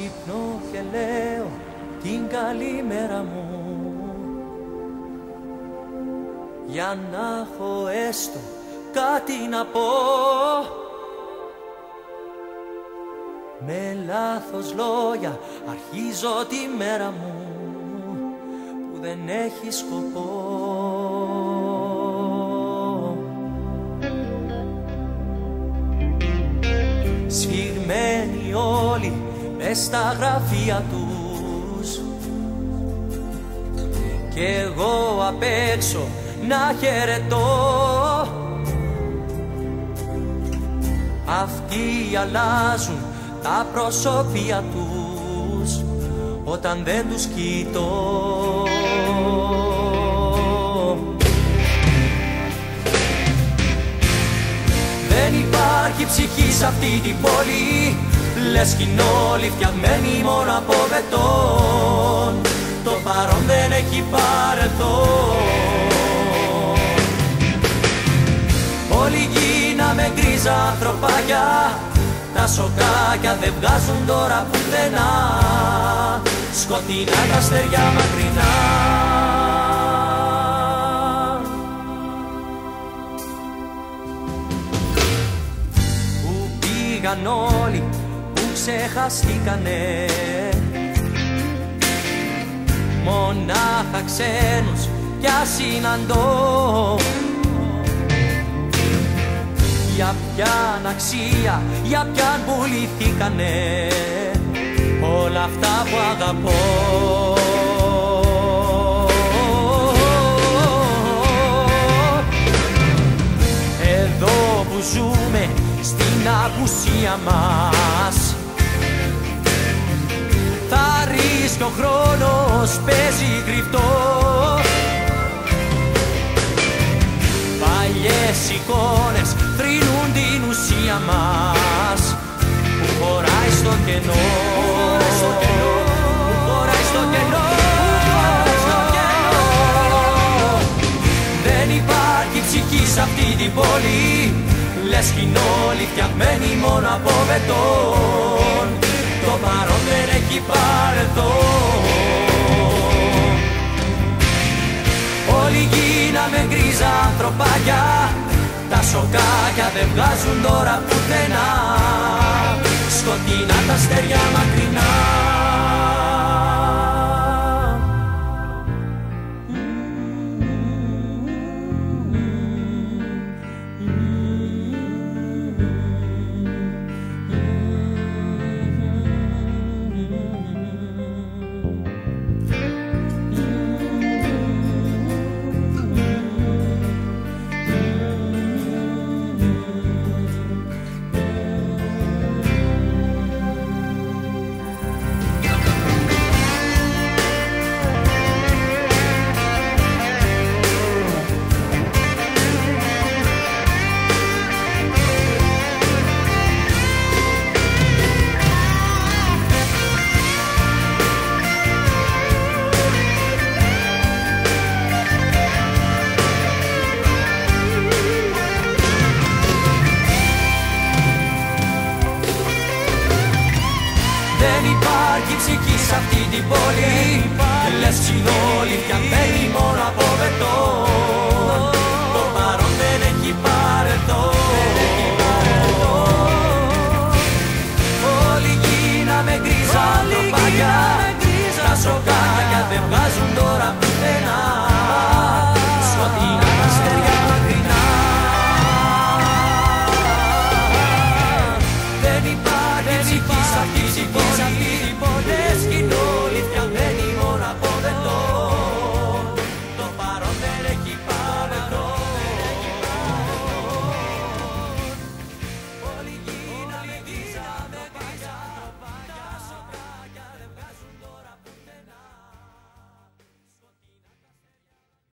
Ξυπνώ και λέω την καλημέρα μου, για να έχω έστω κάτι να πω. Με λάθος λόγια αρχίζω τη μέρα μου που δεν έχει σκοπό. Σφιγμένοι όλοι μες στα γραφεία τους κι εγώ απ' έξω να χαιρετώ. Αυτοί αλλάζουν τα προσωπία τους όταν δεν τους κοιτώ. Δεν υπάρχει ψυχή σ' αυτή την πόλη, λες κι είναι όλοι φτιαγμένοι μόνο από μπετόν. Το παρόν δεν έχει παρελθόν. Όλοι γίναμε γκρίζα ανθρωπάκια, τα σοκάκια δεν βγάζουν τώρα πουθενά, σκοτεινά τα αστέρια μακρινά. Πού πήγαν όλοι που ξεχαστήκανε, μονάχα ξένους κι ασυναντώ. Για ποιαν αξία, για ποιαν πουληθήκανε όλα αυτά που αγαπώ. Εδώ που ζούμε στην απουσία μας, θα ρίσκει ο χρόνος, παίζει κρυφτό. Παλιές εικόνες θρηνούν την ουσία μας που χωράει στο κενό. Δεν υπάρχει ψυχή σ' αυτή την πόλη, λες κι είναι όλοι φτιαγμένοι μόνο από μπετόν. Το παρόν δεν έχει παρελθόν. Όλοι γίναμε γκρίζα ανθρωπάκια, τα σοκάκια δεν βγάζουν τώρα πουθενά, σκοτεινά τα αστέρια μακρινά. Δεν υπάρχει ψυχή σ' αυτή την πόλη, λες κι είναι όλοι φτιαγμένοι